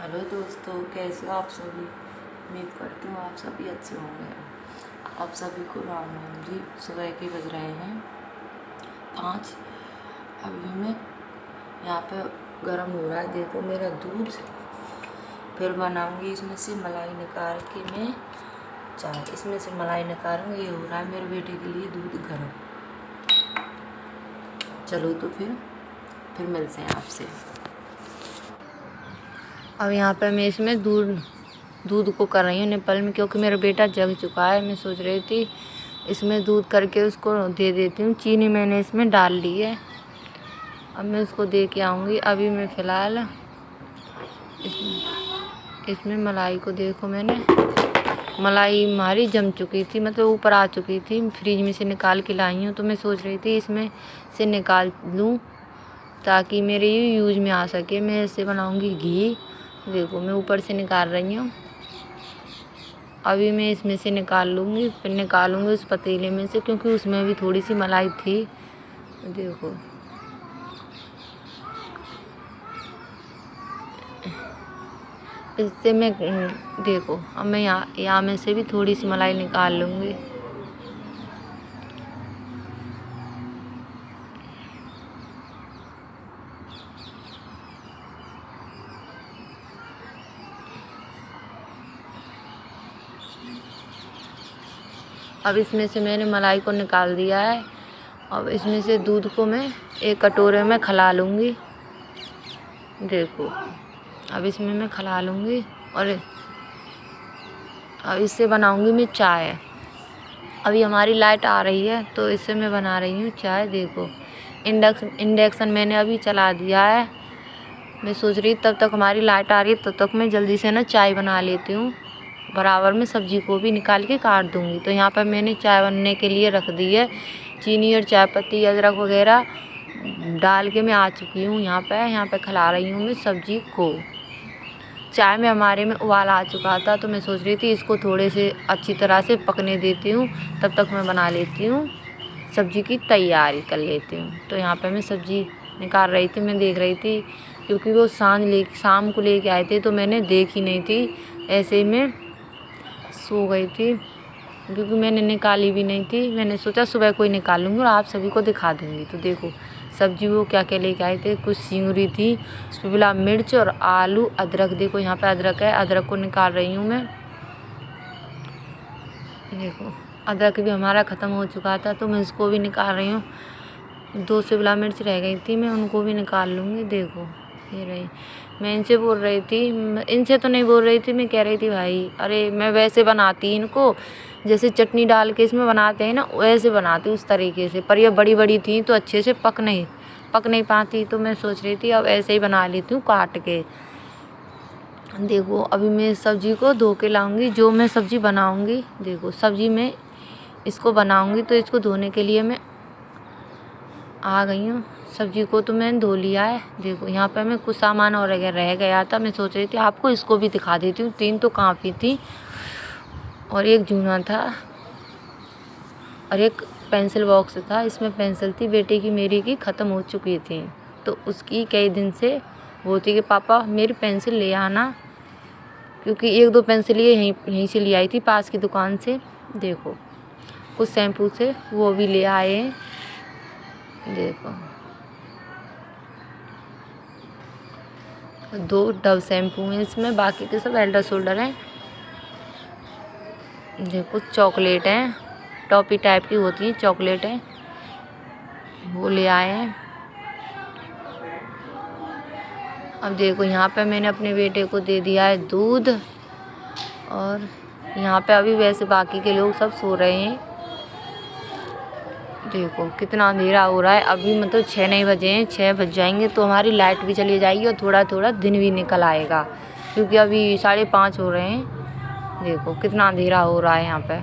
Hello दोस्तों, कैसे हो आप सभी। उम्मीद करती हूँ आप सभी अच्छे होंगे। आप सभी को राम राम जी। सुबह के बज रहे हैं 5। अभी मैं यहाँ पे गर्म हो रहा है, देखो मेरा दूध। फिर बनाऊंगी इसमें से मलाई निकाल के मैं चाय। इसमें से मलाई निकालूंगी। ये हो रहा है मेरे बेटे के लिए दूध गर्म। चलो तो फिर मिलते हैं आपसे। अब यहाँ पे मैं इसमें दूध को कर रही हूँ निपल में, क्योंकि मेरा बेटा जग चुका है। मैं सोच रही थी इसमें दूध करके उसको दे देती हूँ। चीनी मैंने इसमें डाल ली है, अब मैं उसको दे के आऊँगी। अभी मैं फ़िलहाल इसमें मलाई को देखो, मैंने मलाई हमारी जम चुकी थी, मतलब ऊपर आ चुकी थी। फ्रिज में से निकाल के लाई हूँ, तो मैं सोच रही थी इसमें से निकाल लूँ ताकि मेरे यूज में आ सके। मैं इससे बनाऊँगी घी। देखो मैं ऊपर से निकाल रही हूँ। अभी मैं इसमें से निकाल लूँगी, फिर निकालूँगी उस पतीले में से, क्योंकि उसमें भी थोड़ी सी मलाई थी। देखो इससे मैं देखो अब मैं यहाँ में से भी थोड़ी सी मलाई निकाल लूँगी। अब इसमें से मैंने मलाई को निकाल दिया है। अब इसमें से दूध को मैं एक कटोरे में खला लूँगी। देखो अब इसमें मैं खला लूँगी और अब इससे बनाऊँगी मैं चाय। अभी हमारी लाइट आ रही है, तो इससे मैं बना रही हूँ चाय। देखो इंडक्शन मैंने अभी चला दिया है। मैं सोच रही तब तक हमारी लाइट आ रही है, तब तक मैं जल्दी से ना चाय बना लेती हूँ। बराबर में सब्जी को भी निकाल के काट दूँगी। तो यहाँ पर मैंने चाय बनने के लिए रख दी है। चीनी और चाय पत्ती अदरक वगैरह डाल के मैं आ चुकी हूँ। यहाँ पे खिला रही हूँ मैं सब्जी को। चाय में हमारे में उबाल आ चुका था, तो मैं सोच रही थी इसको थोड़े से अच्छी तरह से पकने देती हूँ, तब तक मैं बना लेती हूँ सब्जी की तैयारी कर लेती हूँ। तो यहाँ पे मैं सब्जी निकाल रही थी, मैं देख रही थी, क्योंकि वो शाम को लेके आए थे, तो मैंने देखी नहीं थी। ऐसे ही मैं सो गई थी, क्योंकि मैंने निकाली भी नहीं थी। मैंने सोचा सुबह कोई निकाल लूँगी और आप सभी को दिखा दूँगी। तो देखो सब्जी वो क्या क्या लेके आए थे। कुछ सिंगरी थी, शिमला मिर्च और आलू, अदरक। देखो यहाँ पे अदरक है, अदरक को निकाल रही हूँ मैं। देखो अदरक भी हमारा ख़त्म हो चुका था, तो मैं इसको भी निकाल रही हूँ। 2 शिमला मिर्च रह गई थी, मैं उनको भी निकाल लूँगी। देखो ये रही। मैं इनसे बोल रही थी, इनसे तो नहीं बोल रही थी, मैं कह रही थी भाई अरे मैं वैसे बनाती इनको, जैसे चटनी डाल के इसमें बनाते हैं ना, वैसे बनाती उस तरीके से। पर ये बड़ी बड़ी थी तो अच्छे से पक नहीं पाती, तो मैं सोच रही थी अब ऐसे ही बना लेती हूँ काट के। देखो अभी मैं सब्जी को धो के लाऊंगी, जो मैं सब्जी बनाऊंगी। देखो सब्जी में इसको बनाऊंगी, तो इसको धोने के लिए मैं आ गई हूँ। सब्जी को तो मैंने धो लिया है। देखो यहाँ पे मैं कुछ सामान और रह गया था, मैं सोच रही थी आपको इसको भी दिखा देती हूँ। 3 तो काफ़ी थी और एक जूना था और एक पेंसिल बॉक्स था। इसमें पेंसिल थी, बेटे की मेरी की ख़त्म हो चुकी थी, तो उसकी कई दिन से वो थी कि पापा मेरी पेंसिल ले आना, क्योंकि 1-2 पेंसिल ये यहीं से ले आई थी पास की दुकान से। देखो कुछ शैम्पू से वो भी ले आए हैं। देखो 2 डव शैम्पू हैं इसमें, बाकी के सब एल्डर शोल्डर हैं। देखो चॉकलेट हैं, टॉफ़ी टाइप की होती हैं चॉकलेट हैं, वो ले आए हैं। अब देखो यहाँ पे मैंने अपने बेटे को दे दिया है दूध, और यहाँ पे अभी वैसे बाकी के लोग सब सो रहे हैं। देखो कितना अंधेरा हो रहा है। अभी मतलब 6 नहीं बजे हैं, 6 बज जाएंगे तो हमारी लाइट भी चली जाएगी और थोड़ा थोड़ा दिन भी निकल आएगा, क्योंकि अभी 5:30 हो रहे हैं। देखो कितना अंधेरा हो रहा है। यहाँ पे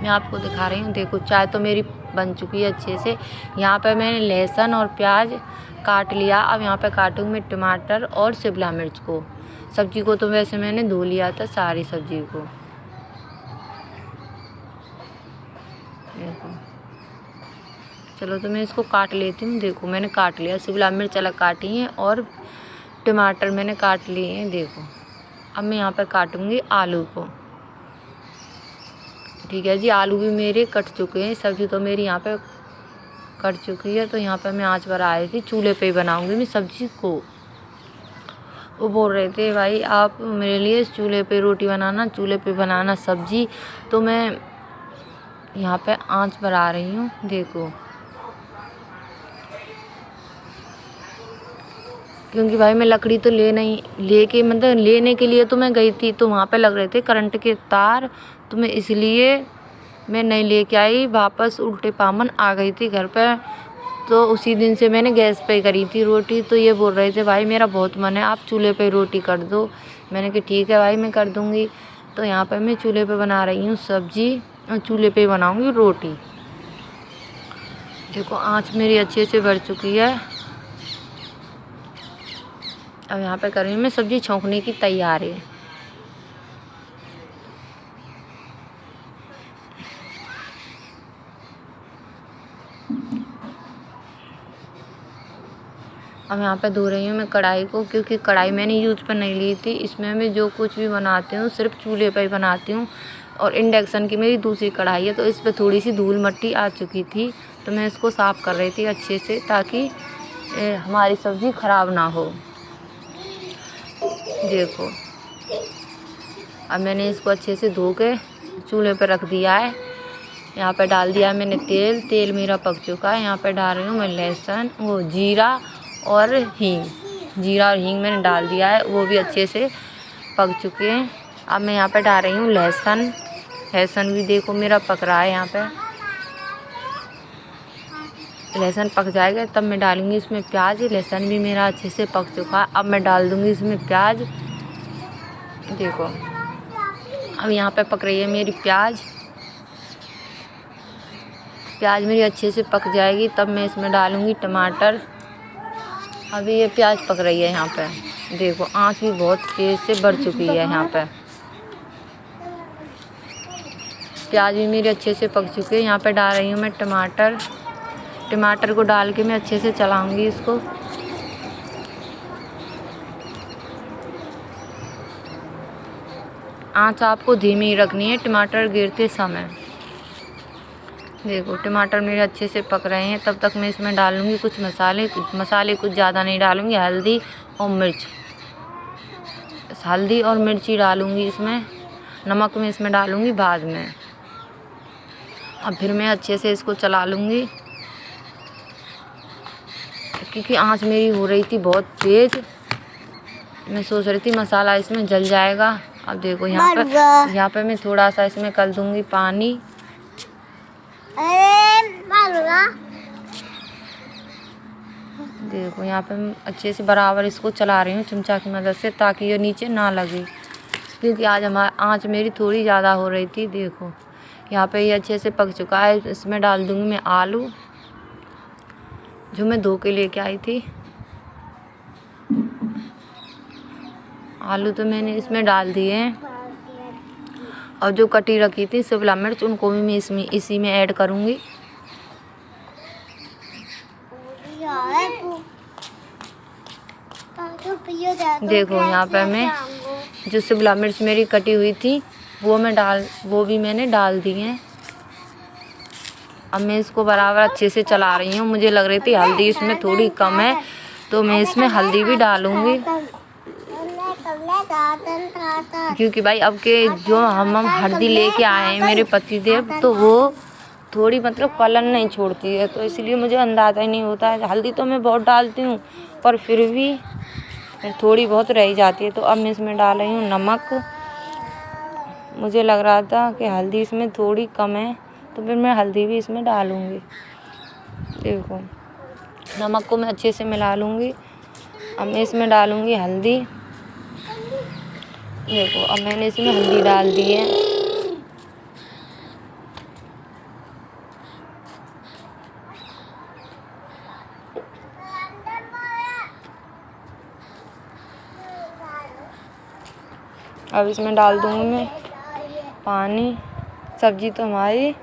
मैं आपको दिखा रही हूँ। देखो चाय तो मेरी बन चुकी है अच्छे से। यहाँ पे मैंने लहसुन और प्याज काट लिया। अब यहाँ पे काटूँगी मैं टमाटर और शिमला मिर्च को। सब्जी को तो वैसे मैंने धो लिया था, सारी सब्जी को। देखो चलो तो मैं इसको काट लेती हूँ। देखो मैंने काट लिया, शिमला मिर्च अलग काटी है और टमाटर मैंने काट लिए हैं, देखो। अब मैं यहाँ पर काटूँगी आलू को। ठीक है जी, आलू भी मेरे कट चुके हैं, सब्ज़ी तो मेरी यहाँ पे कट चुकी है। तो यहाँ पर मैं आँच पर आई थी, चूल्हे पे ही बनाऊँगी मैं सब्ज़ी को। वो बोल रहे थे भाई आप मेरे लिए चूल्हे पे रोटी बनाना, चूल्हे पे बनाना सब्ज़ी। तो मैं यहाँ पे आँच पर आ रही हूँ, देखो। क्योंकि भाई मैं लकड़ी तो लेने के लिए तो मैं गई थी, तो वहाँ पे लग रहे थे करंट के तार। तो मैं इसलिए मैं नहीं लेके आई, वापस उल्टे पामन आ गई थी घर पे। तो उसी दिन से मैंने गैस पे करी थी रोटी। तो ये बोल रहे थे भाई मेरा बहुत मन है, आप चूल्हे पे रोटी कर दो। मैंने कहा ठीक है भाई मैं कर दूँगी। तो यहाँ पर मैं चूल्हे पे बना रही हूँ सब्ज़ी और चूल्हे पे बनाऊँगी रोटी। देखो आँच मेरी अच्छे से बढ़ चुकी है। अब यहाँ पे कर रही हूँ मैं सब्ज़ी छौंकने की तैयारी। अब यहाँ पे धो रही हूँ मैं कढ़ाई को, क्योंकि कढ़ाई मैंने यूज़ पर नहीं ली थी। इसमें मैं जो कुछ भी बनाती हूँ सिर्फ चूल्हे पर ही बनाती हूँ। और इंडक्शन की मेरी दूसरी कढ़ाई है, तो इस पर थोड़ी सी धूल मिट्टी आ चुकी थी। तो मैं इसको साफ़ कर रही थी अच्छे से, ताकि हमारी सब्ज़ी ख़राब ना हो। देखो अब मैंने इसको अच्छे से धो के चूल्हे पर रख दिया है। यहाँ पे डाल दिया है मैंने तेल मेरा पक चुका है। यहाँ पे डाल रही हूँ मैं लहसुन, जीरा और हींग मैंने डाल दिया है, वो भी अच्छे से पक चुके हैं। अब मैं यहाँ पे डाल रही हूँ लहसुन भी देखो मेरा पक रहा है। यहाँ पे लहसुन पक जाएगा तब मैं डालूँगी इसमें प्याज। लहसुन भी मेरा अच्छे से पक चुका है, अब मैं डाल दूँगी इसमें प्याज। देखो अब यहाँ पे पक रही है मेरी प्याज मेरी अच्छे से पक जाएगी तब मैं इसमें डालूँगी टमाटर। अभी ये प्याज पक रही है यहाँ पे, देखो आँच भी बहुत तेज़ से बढ़ चुकी है। यहाँ पे प्याज भी मेरी अच्छे से पक चुकी है। यहाँ पे डाल रही हूँ मैं टमाटर को डाल के मैं अच्छे से चलाऊँगी इसको। आँच आपको धीमी ही रखनी है टमाटर गिरते समय। देखो टमाटर मेरे अच्छे से पक रहे हैं, तब तक मैं इसमें डालूँगी कुछ मसाले कुछ ज़्यादा नहीं डालूँगी। हल्दी और मिर्ची डालूँगी इसमें। नमक मैं इसमें डालूँगी बाद में। अब फिर मैं अच्छे से इसको चला लूँगी, क्योंकि आँच मेरी हो रही थी बहुत तेज़। मैं सोच रही थी मसाला इसमें जल जाएगा। अब देखो यहाँ पे मैं थोड़ा सा इसमें कर दूँगी पानी। देखो यहाँ पे मैं अच्छे से बराबर इसको चला रही हूँ चमचा की मदद से, ताकि ये नीचे ना लगे, क्योंकि आज आँच मेरी थोड़ी ज़्यादा हो रही थी। देखो यहाँ पे ये अच्छे से पक चुका है। इसमें डाल दूँगी मैं आलू जो मैं धो के लेके आई थी। आलू तो मैंने इसमें डाल दिए हैं, और जो कटी रखी थी शिमला मिर्च उनको भी मैं इसी में ऐड करूँगी। देखो यहाँ पर मैं जो शिमला मिर्च मेरी कटी हुई थी वो भी मैंने डाल दी है। अब मैं इसको बराबर अच्छे से चला रही हूँ। मुझे लग रही थी हल्दी इसमें थोड़ी कम है, तो मैं इसमें हल्दी भी डालूँगी, क्योंकि भाई अब के जो हम हल्दी लेके आए हैं मेरे पतिदेव, तो वो थोड़ी मतलब कलर नहीं छोड़ती है, तो इसलिए मुझे अंदाज़ा ही नहीं होता है। हल्दी तो मैं बहुत डालती हूँ, पर फिर भी थोड़ी बहुत रह जाती है। तो अब मैं इसमें डाल रही हूँ नमक। मुझे लग रहा था कि हल्दी इसमें थोड़ी कम है, तो फिर मैं हल्दी भी इसमें डालूँगी। देखो नमक को मैं अच्छे से मिला लूँगी। अब मैं इसमें डालूँगी हल्दी। देखो अब मैंने इसमें हल्दी डाल दी है। अब इसमें डाल दूँगी मैं पानी। सब्ज़ी तो हमारी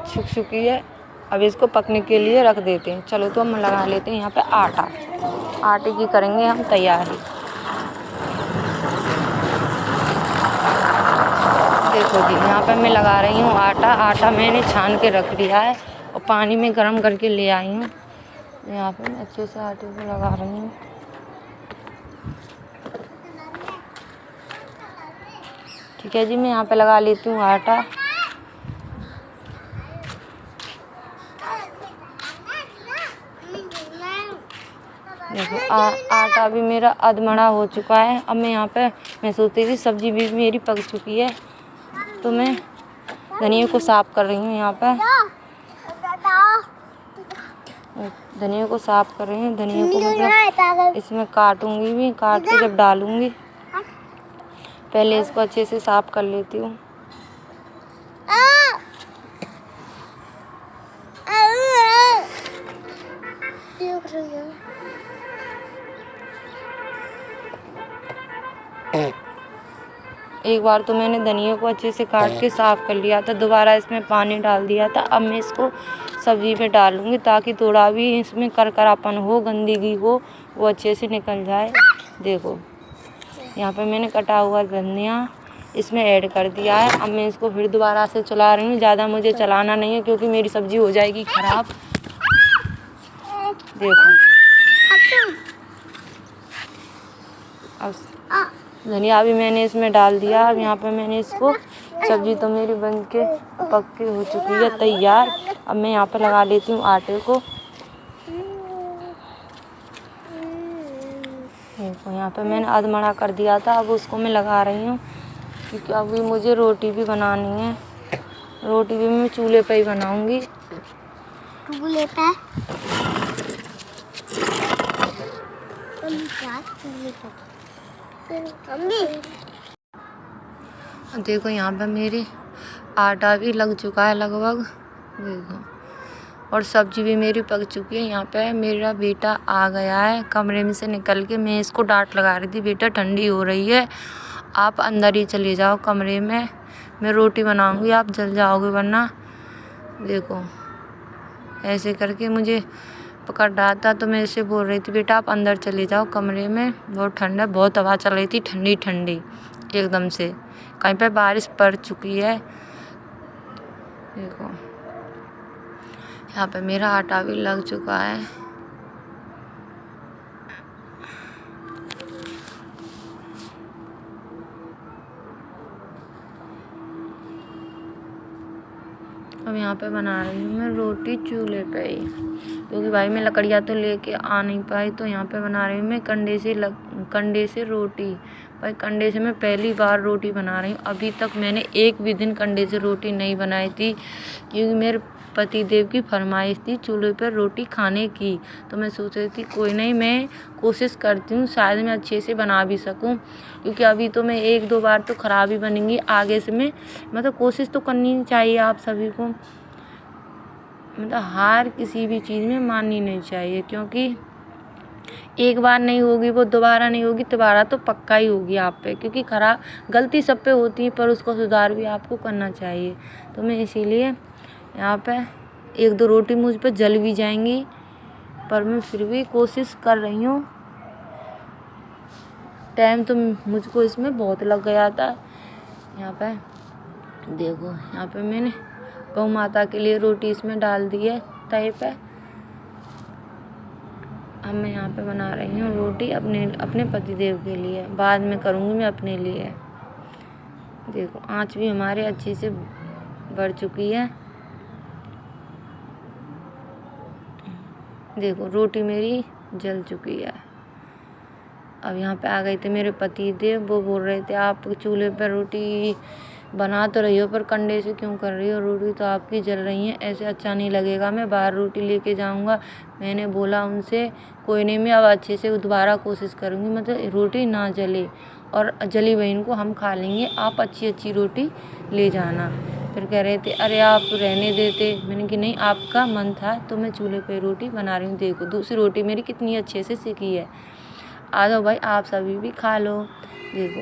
सूख चुकी है, अब इसको पकने के लिए रख देते हैं। चलो तो हम लगा लेते हैं यहाँ पे आटा। आटे की करेंगे हम तैयारी। देखो जी, यहाँ पे मैं लगा रही हूँ आटा मैंने छान के रख दिया है और पानी में गर्म करके ले आई हूँ। यहाँ पे मैं अच्छे से आटे को लगा रही हूँ। ठीक है जी, मैं यहाँ पे लगा लेती हूँ आटा। देखो आटा भी मेरा अधमड़ा हो चुका है। अब मैं यहाँ पे मैं सोचती थी सब्जी भी मेरी पक चुकी है, तो मैं धनिया को साफ़ कर रही हूँ। यहाँ पे धनिया को साफ़ कर रही हूँ। धनिया को मतलब इसमें काटूंगी भी, काट के जब डालूंगी, पहले इसको अच्छे से साफ़ कर लेती हूँ। एक बार तो मैंने धनिया को अच्छे से काट के साफ़ कर लिया था, दोबारा इसमें पानी डाल दिया था। अब मैं इसको सब्ज़ी में डालूँगी ताकि थोड़ा भी इसमें करकरापन हो, गंदगी हो, वो अच्छे से निकल जाए। देखो यहाँ पे मैंने कटा हुआ धनिया इसमें ऐड कर दिया है। अब मैं इसको फिर दोबारा से चला रही हूँ। ज़्यादा मुझे चलाना नहीं है क्योंकि मेरी सब्ज़ी हो जाएगी ख़राब। देखो अब धनिया भी मैंने इसमें डाल दिया। अब यहाँ पे मैंने इसको सब्ज़ी तो मेरी बन के पक के हो चुकी है तैयार। अब मैं यहाँ पे लगा लेती हूँ आटे को। देखो यहाँ पे मैंने अधमड़ा कर दिया था, अब उसको मैं लगा रही हूँ क्योंकि अभी मुझे रोटी भी बनानी है। रोटी भी मैं चूल्हे पे ही बनाऊँगी। चूल्हे पे देखो यहाँ पे मेरी आटा भी लग चुका है लगभग। देखो और सब्जी भी मेरी पक चुकी है। यहाँ पे मेरा बेटा आ गया है कमरे में से निकल के। मैं इसको डांट लगा रही थी, बेटा ठंडी हो रही है, आप अंदर ही चले जाओ कमरे में, मैं रोटी बनाऊंगी, आप जल जाओगे वरना। देखो ऐसे करके मुझे पकड़ रहा था, तो मैं इसे बोल रही थी बेटा आप अंदर चले जाओ कमरे में, बहुत ठंडा, बहुत हवा चल रही थी ठंडी ठंडी एकदम से। कहीं पे बारिश पड़ चुकी है। देखो यहाँ पे मेरा आटा भी लग चुका है। अब यहाँ पे बना रही हूँ मैं रोटी चूल्हे पे ही, क्योंकि भाई मैं लकड़ियाँ तो लेके आ नहीं पाई, तो यहाँ पे बना रही हूँ मैं कंडे से रोटी। भाई कंडे से मैं पहली बार रोटी बना रही हूँ। अभी तक मैंने एक भी दिन कंडे से रोटी नहीं बनाई थी, क्योंकि मेरे पति देव की फरमाइश थी चूल्हे पर रोटी खाने की। तो मैं सोच रही थी कोई नहीं, मैं कोशिश करती हूँ शायद मैं अच्छे से बना भी सकूँ, क्योंकि अभी तो मैं एक दो बार तो ख़राब ही बनेंगी। आगे से मैं मतलब कोशिश तो करनी चाहिए आप सभी को, मतलब हार किसी भी चीज़ में माननी नहीं चाहिए, क्योंकि एक बार नहीं होगी वो दोबारा नहीं होगी, दोबारा तो पक्का ही होगी आप पे, क्योंकि खराब गलती सब पे होती है, पर उसको सुधार भी आपको करना चाहिए। तो मैं इसीलिए यहाँ पे एक दो रोटी मुझ पे जल भी जाएंगी, पर मैं फिर भी कोशिश कर रही हूँ। टाइम तो मुझको इसमें बहुत लग गया था। यहाँ पे देखो यहाँ पे मैंने गौ माता के लिए रोटी इसमें डाल दी है तवे पे। अब मैं यहाँ पे बना रही हूँ रोटी अपने पतिदेव के लिए, बाद में करूँगी मैं अपने लिए। देखो आँच भी हमारे अच्छी से बढ़ चुकी है। देखो रोटी मेरी जल चुकी है। अब यहाँ पे आ गए थे मेरे पति देव, वो बोल रहे थे आप चूल्हे पर रोटी बना तो रही हो पर कंडे से क्यों कर रही हो, रोटी तो आपकी जल रही है, ऐसे अच्छा नहीं लगेगा, मैं बाहर रोटी लेके जाऊंगा। मैंने बोला उनसे कोई नहीं, मैं अब अच्छे से दोबारा कोशिश करूँगी, मतलब रोटी ना जले, और जली बहन को हम खा लेंगे, आप अच्छी अच्छी रोटी ले जाना। फिर कह रहे थे अरे आप रहने देते। मैंने कि नहीं, आपका मन था तो मैं चूल्हे पे रोटी बना रही हूँ। देखो दूसरी रोटी मेरी कितनी अच्छे से सिकी है, आ जाओ भाई आप सभी भी खा लो। देखो